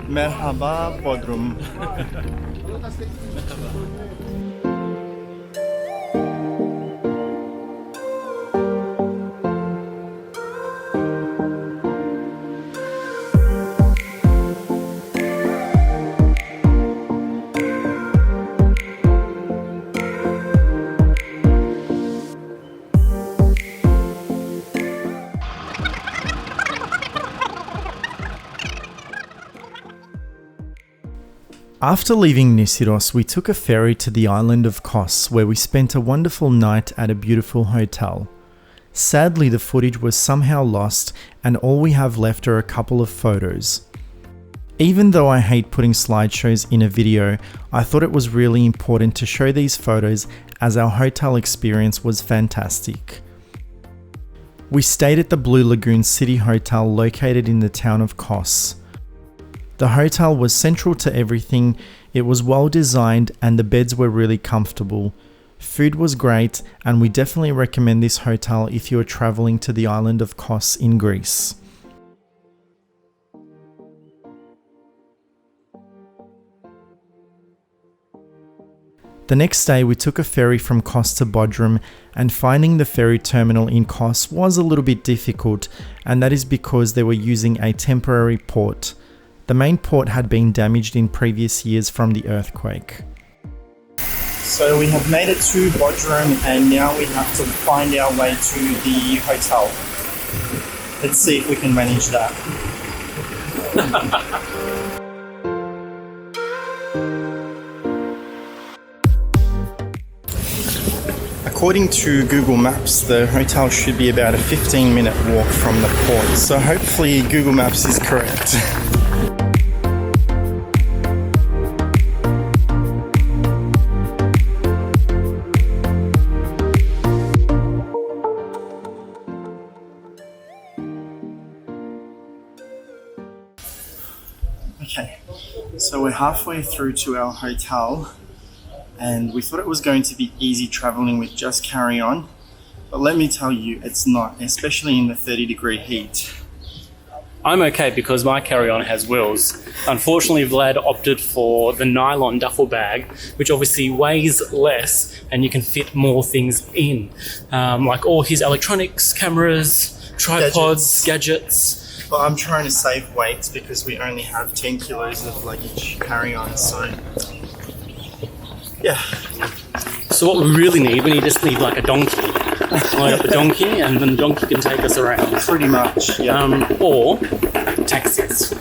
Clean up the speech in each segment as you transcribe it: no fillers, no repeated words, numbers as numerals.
Merhaba Bodrum. After leaving Nisiros, we took a ferry to the island of Kos, where we spent a wonderful night at a beautiful hotel. Sadly, the footage was somehow lost, and all we have left are a couple of photos. Even though I hate putting slideshows in a video, I thought it was really important to show these photos as our hotel experience was fantastic. We stayed at the Blue Lagoon City Hotel located in the town of Kos. The hotel was central to everything, it was well designed and the beds were really comfortable. Food was great and we definitely recommend this hotel if you are travelling to the island of Kos in Greece. The next day we took a ferry from Kos to Bodrum, and finding the ferry terminal in Kos was a little bit difficult, and that is because they were using a temporary port. The main port had been damaged in previous years from the earthquake. So we have made it to Bodrum and now we have to find our way to the hotel. Let's see if we can manage that. According to Google Maps, the hotel should be about a 15-minute walk from the port, so hopefully Google Maps is correct. Okay, so we're halfway through to our hotel and we thought it was going to be easy traveling with just carry-on, but let me tell you, it's not, especially in the 30-degree heat. I'm okay because my carry-on has wheels. Unfortunately, Vlad opted for the nylon duffel bag, which obviously weighs less and you can fit more things in, like all his electronics, cameras, tripods, gadgets. Well, I'm trying to save weight because we only have 10 kilos of luggage carry-on, so yeah. So what we really need, we just need like a donkey. Load up a donkey and then the donkey can take us around. Pretty much, yeah. Or taxis.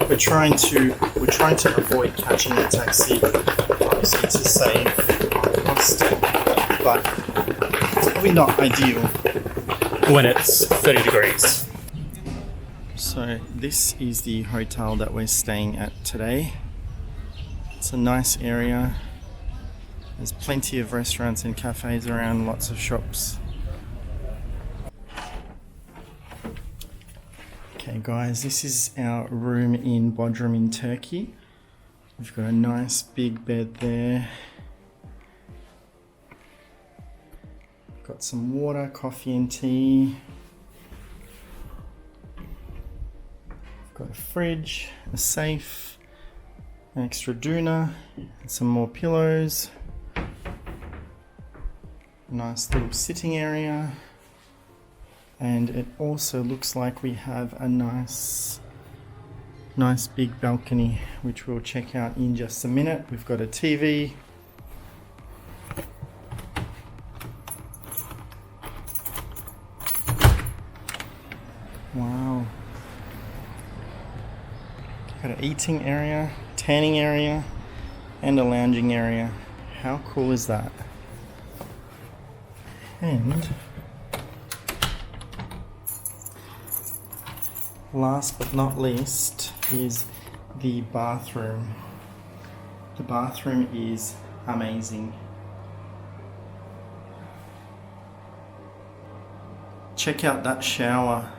We're trying to avoid catching a taxi, obviously to save cost, but it's probably not ideal when it's 30 degrees. So this is the hotel that we're staying at today. It's a nice area. There's plenty of restaurants and cafes around, lots of shops. Okay guys, this is our room in Bodrum in Turkey. We've got a nice big bed there. Got some water, coffee and tea. Got a fridge, a safe, an extra doona, and some more pillows. A nice little sitting area. And it also looks like we have a nice big balcony, which we'll check out in just a minute. We've got a TV. Wow. Got an eating area, tanning area, and a lounging area. How cool is that? And last but not least is the bathroom. The bathroom is amazing. Check out that shower.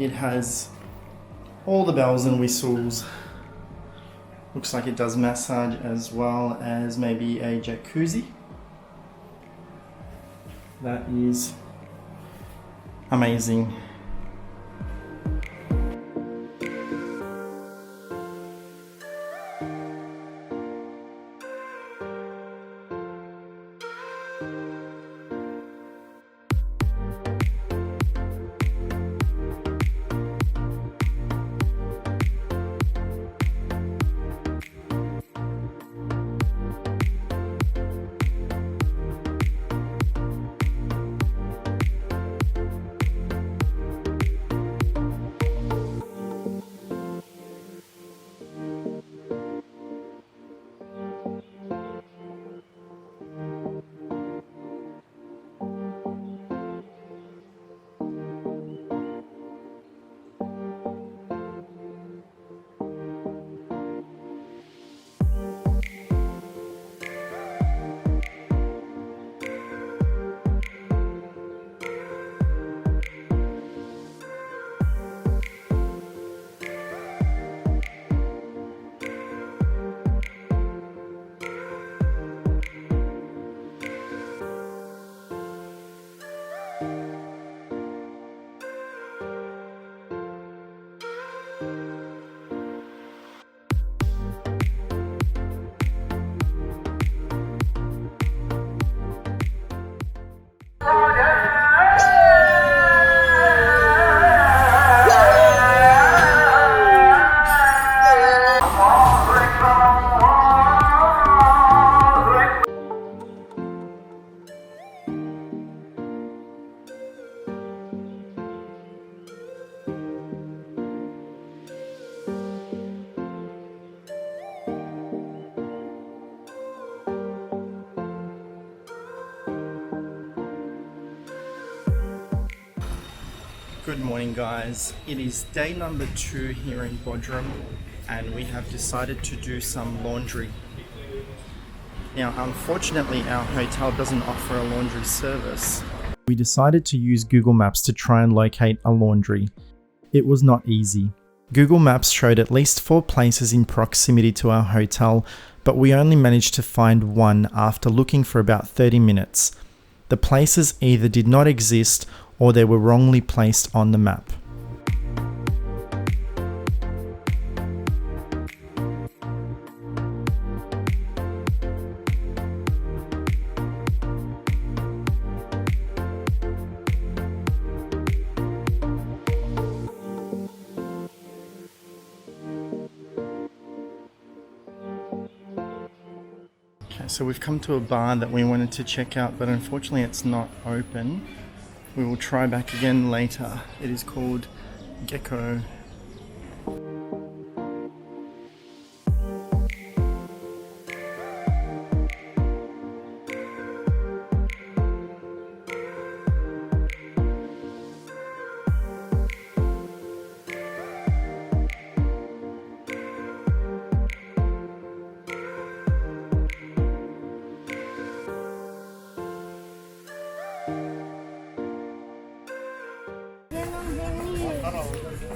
It has all the bells and whistles. Looks like it does massage as well as maybe a jacuzzi. That is amazing. Good morning guys, it is day number 2 here in Bodrum and we have decided to do some laundry. Now unfortunately our hotel doesn't offer a laundry service. We decided to use Google Maps to try and locate a laundry. It was not easy. Google Maps showed at least 4 places in proximity to our hotel, but we only managed to find one after looking for about 30 minutes. The places either did not exist or they were wrongly placed on the map. Okay, so we've come to a bar that we wanted to check out, but unfortunately it's not open. We will try back again later. It is called Gecko.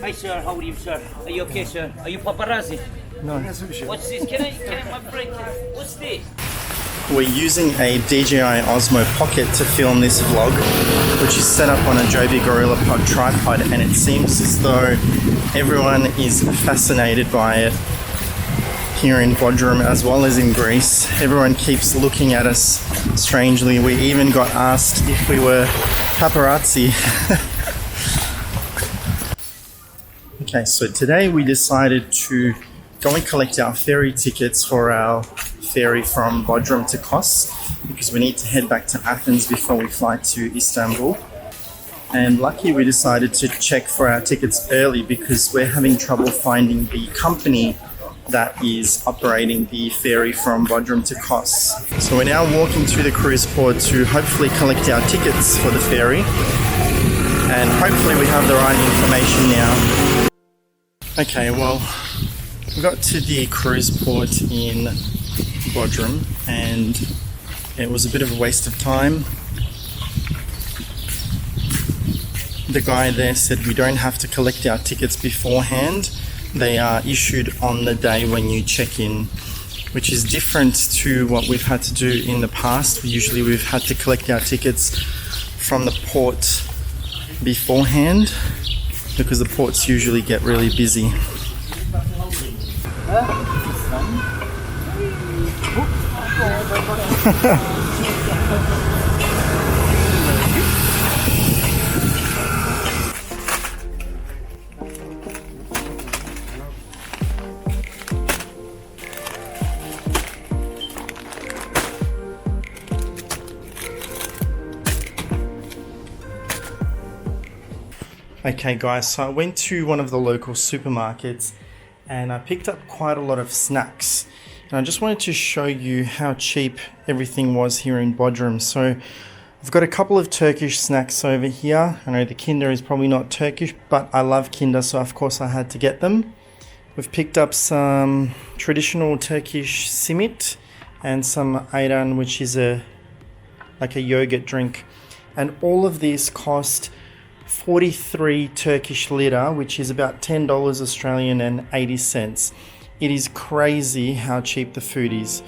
Hi sir, how are you sir? Are you okay sir? Are you paparazzi? No. What's this? Can I my friend, what's this? We're using a DJI Osmo Pocket to film this vlog, which is set up on a Joby Gorilla Pod tripod, and it seems as though everyone is fascinated by it here in Bodrum as well as in Greece. Everyone keeps looking at us strangely. We even got asked if we were paparazzi. Okay, so today we decided to go and collect our ferry tickets for our ferry from Bodrum to Kos, because we need to head back to Athens before we fly to Istanbul. And lucky we decided to check for our tickets early because we're having trouble finding the company that is operating the ferry from Bodrum to Kos. So we're now walking to the cruise port to hopefully collect our tickets for the ferry, and hopefully we have the right information now. Okay, well, we got to the cruise port in Bodrum and it was a bit of a waste of time. The guy there said we don't have to collect our tickets beforehand. They are issued on the day when you check in, which is different to what we've had to do in the past. Usually we've had to collect our tickets from the port beforehand, because the ports usually get really busy. Okay guys, so I went to one of the local supermarkets and I picked up quite a lot of snacks. And I just wanted to show you how cheap everything was here in Bodrum. So I've got a couple of Turkish snacks over here. I know the Kinder is probably not Turkish, but I love Kinder, so of course I had to get them. We've picked up some traditional Turkish simit and some ayran, which is like a yogurt drink. And all of these cost 43 Turkish lira, which is about $10 Australian and 80 cents. It is crazy how cheap the food is.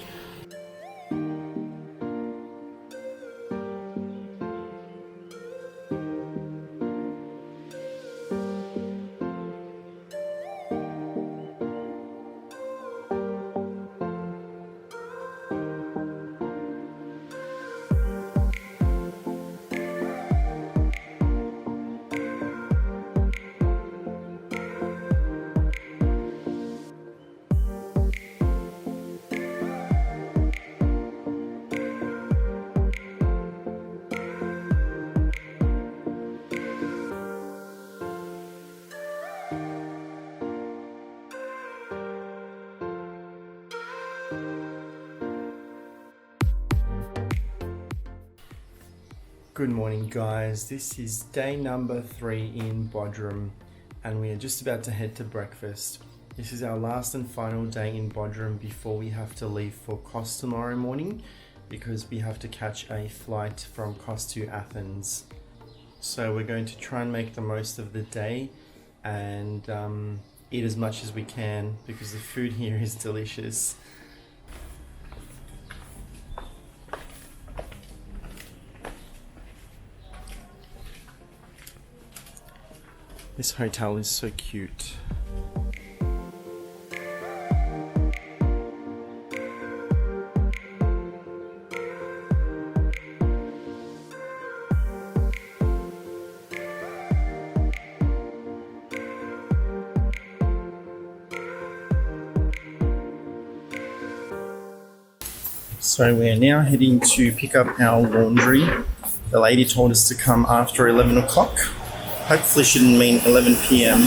Good morning, guys. This is day number 3 in Bodrum and we are just about to head to breakfast. This is our last and final day in Bodrum before we have to leave for Kos tomorrow morning because we have to catch a flight from Kos to Athens. So we're going to try and make the most of the day and eat as much as we can because the food here is delicious. This hotel is so cute. So we are now heading to pick up our laundry. The lady told us to come after 11 o'clock. Hopefully she didn't mean 11 p.m.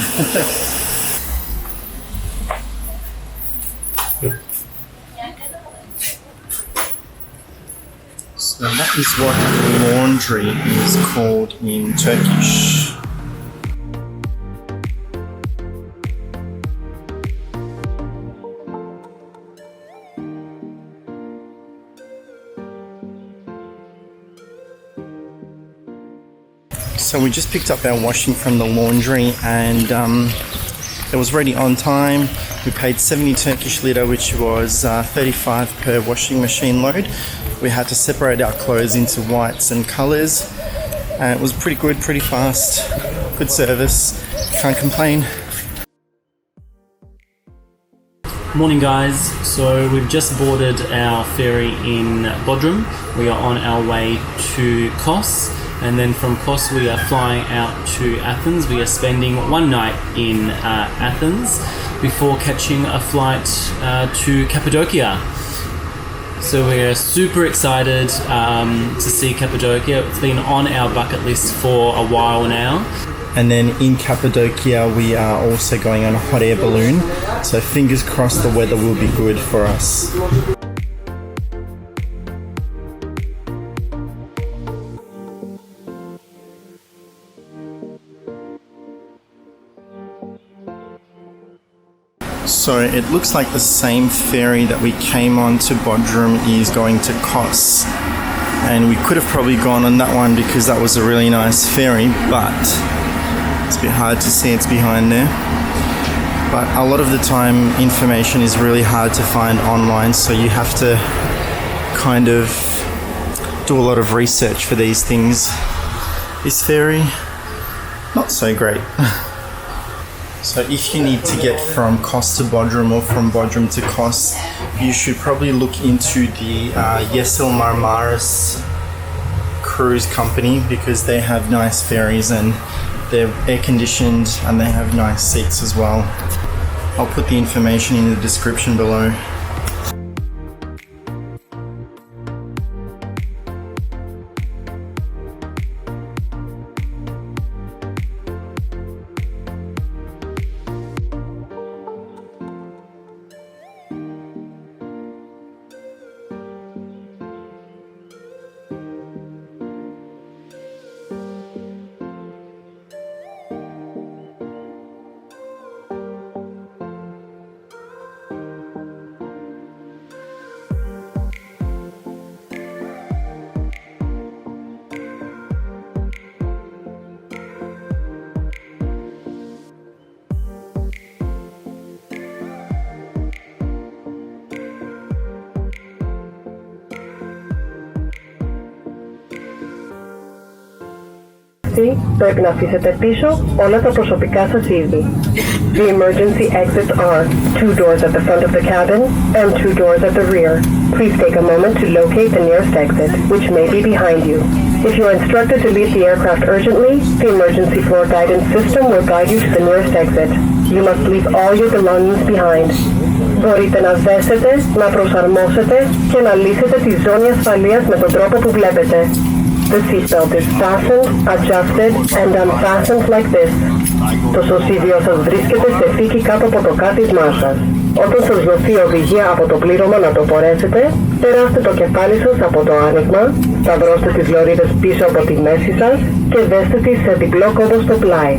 So that is what laundry is called in Turkish. So we just picked up our washing from the laundry and it was ready on time. We paid 70 Turkish lira, which was 35 per washing machine load. We had to separate our clothes into whites and colours. And it was pretty good, pretty fast, good service, can't complain. Morning guys, so we've just boarded our ferry in Bodrum. We are on our way to Kos. And then from Kos we are flying out to Athens. We are spending one night in Athens before catching a flight to Cappadocia. So we're super excited to see Cappadocia. It's been on our bucket list for a while now. And then in Cappadocia we are also going on a hot air balloon. So fingers crossed the weather will be good for us. So it looks like the same ferry that we came on to Bodrum is going to Kos. And we could have probably gone on that one because that was a really nice ferry, but it's a bit hard to see, it's behind there. But a lot of the time information is really hard to find online, so you have to kind of do a lot of research for these things. This ferry, not so great. So if you need to get from Kos to Bodrum or from Bodrum to Kos, you should probably look into the Yesil Marmaris cruise company because they have nice ferries and they're air conditioned and they have nice seats as well. I'll put the information in the description below. Πρέπει να αφήσετε πίσω όλα τα προσωπικά σας είδη. The emergency exits are 2 doors at the front of the cabin and 2 doors at the rear. Please take a moment to locate the nearest exit, which may be behind you. If you are instructed to leave the aircraft urgently, the emergency floor guidance system will guide you to the nearest exit. You must leave all your belongings behind. Μπορείτε να δέσετε, να προσαρμόσετε και να λύσετε τη ζώνη ασφαλείας με τον τρόπο που βλέπετε. The seatbelt is fastened, adjusted and unfastened like this. Το σωσίβιο σας βρίσκεται σε θήκη κάτω από το κάθισμά σας. Όταν σας δοθεί οδηγία από το πλήρωμα να το φορέσετε, περάστε το κεφάλι σας από το άνοιγμα, σταυρώστε τις λωρίδες πίσω από τη μέση σας και δέστε τις σε διπλό κόμπο στο πλάι.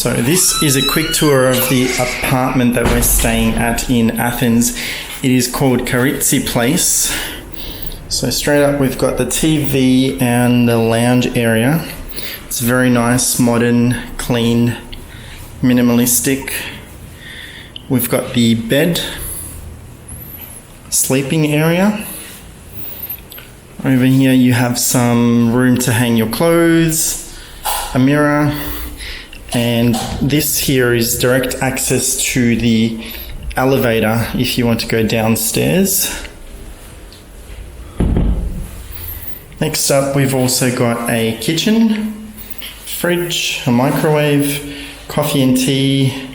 So this is a quick tour of the apartment that we're staying at in Athens. It is called Karitsi Place. So straight up we've got the TV and the lounge area. It's very nice, modern, clean, minimalistic. We've got the bed, sleeping area. Over here you have some room to hang your clothes, a mirror, and this here is direct access to the elevator if you want to go downstairs. Next up we've also got a kitchen, fridge, a microwave, coffee and tea,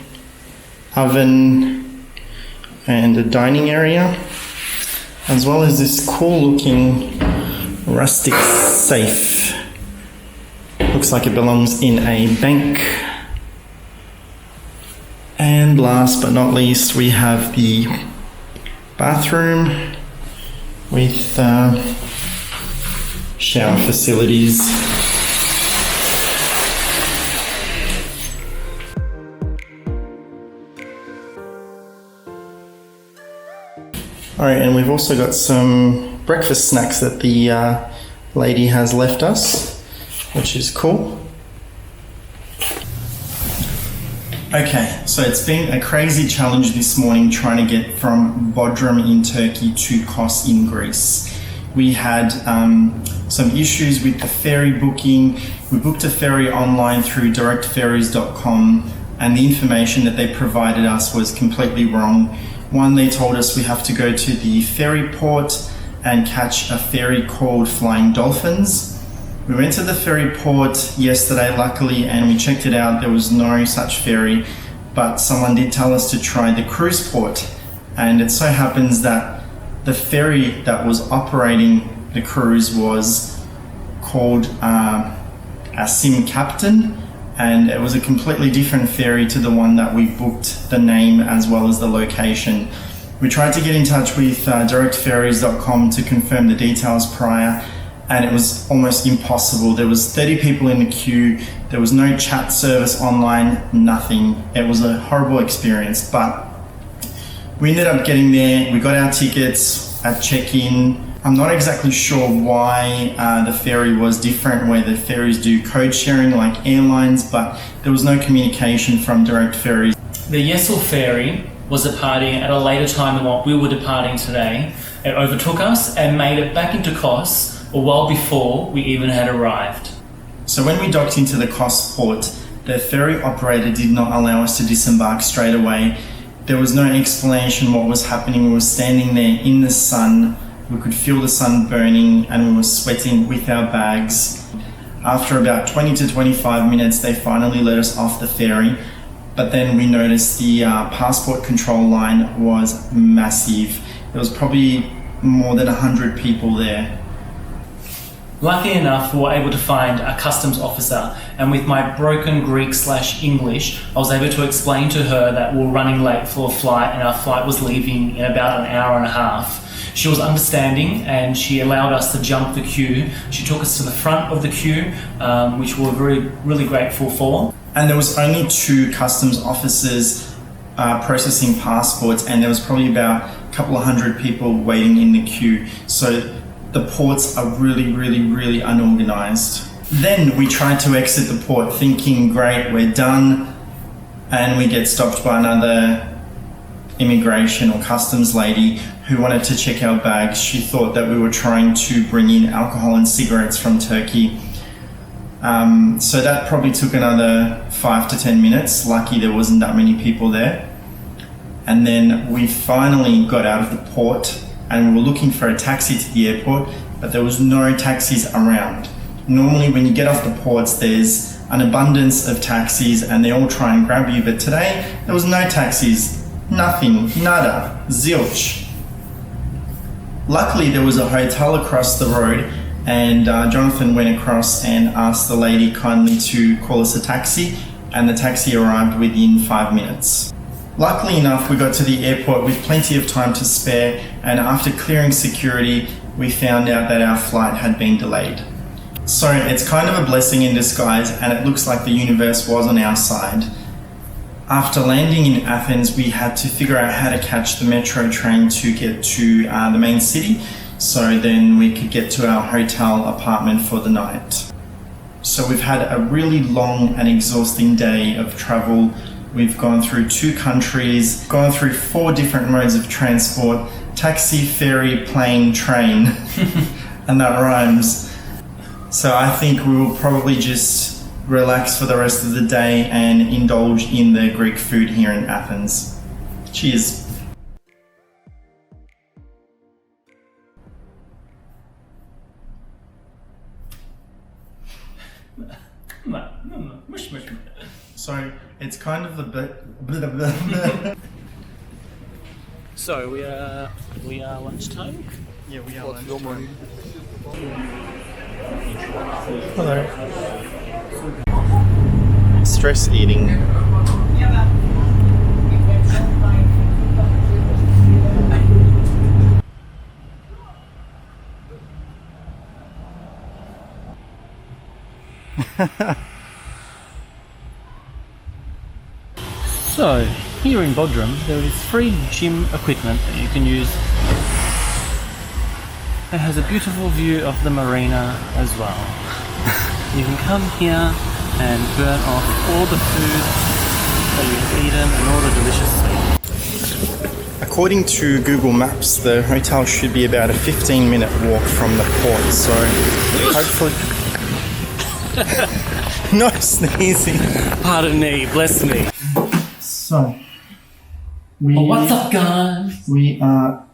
oven, and a dining area, as well as this cool looking rustic safe. Looks like it belongs in a bank. And last but not least, we have the bathroom with shower facilities. Alright, and we've also got some breakfast snacks that the lady has left us, which is cool. Okay, so it's been a crazy challenge this morning trying to get from Bodrum in Turkey to Kos in Greece. We had some issues with the ferry booking. We booked a ferry online through directferries.com, and the information that they provided us was completely wrong. One, they told us we have to go to the ferry port and catch a ferry called Flying Dolphins. We went to the ferry port yesterday, luckily, and we checked it out. There was no such ferry, but someone did tell us to try the cruise port. And it so happens that the ferry that was operating the cruise was called Sim Captain, and it was a completely different ferry to the one that we booked, the name as well as the location. We tried to get in touch with directferries.com to confirm the details prior, and it was almost impossible. There was 30 people in the queue, there was no chat service online, nothing. It was a horrible experience, but we ended up getting there. We got our tickets at check-in. I'm not exactly sure why the ferry was different, where the ferries do code sharing like airlines, but there was no communication from Direct Ferries. The Yesil ferry was departing at a later time than what we were departing today. It overtook us and made it back into Kos a while before we even had arrived. So when we docked into the Kos port, the ferry operator did not allow us to disembark straight away. There was no explanation what was happening. We were standing there in the sun. We could feel the sun burning and we were sweating with our bags. After about 20 to 25 minutes, they finally let us off the ferry. But then we noticed the passport control line was massive. There was probably more than 100 people there. Lucky enough, we were able to find a customs officer, and with my broken Greek/English, I was able to explain to her that we were running late for a flight and our flight was leaving in about an hour and a half. She was understanding and she allowed us to jump the queue. She took us to the front of the queue, which we were really grateful for. And there was only 2 customs officers processing passports, and there was probably about a couple of hundred people waiting in the queue. So the ports are really unorganized. Then we tried to exit the port thinking, great, we're done, and we get stopped by another immigration or customs lady who wanted to check our bags. She thought that we were trying to bring in alcohol and cigarettes from Turkey. So that probably took another 5 to 10 minutes. Lucky there wasn't that many people there. And then we finally got out of the port and we were looking for a taxi to the airport, but there was no taxis around. Normally when you get off the ports, there's an abundance of taxis and they all try and grab you, but today there was no taxis, nothing, nada, zilch. Luckily there was a hotel across the road, and Jonathan went across and asked the lady kindly to call us a taxi, and the taxi arrived within 5 minutes. Luckily enough, we got to the airport with plenty of time to spare, and after clearing security, we found out that our flight had been delayed. So it's kind of a blessing in disguise, and it looks like the universe was on our side. After landing in Athens, we had to figure out how to catch the metro train to get to the main city, so then we could get to our hotel apartment for the night. So we've had a really long and exhausting day of travel. We've gone through 2 countries, gone through 4 different modes of transport: taxi, ferry, plane, train, and that rhymes. So I think we will probably just relax for the rest of the day and indulge in the Greek food here in Athens. Cheers. So it's kind of the bit. So we are lunchtime. Yeah, we are lunchtime. Hello. Stress eating. So, here in Bodrum, there is free gym equipment that you can use. It has a beautiful view of the marina as well. You can come here and burn off all the food that you've eaten and all the delicious sleep. According to Google Maps, the hotel should be about a 15-minute walk from the port, so hopefully... No sneezing. Pardon me, bless me. So, What's up, guys? We are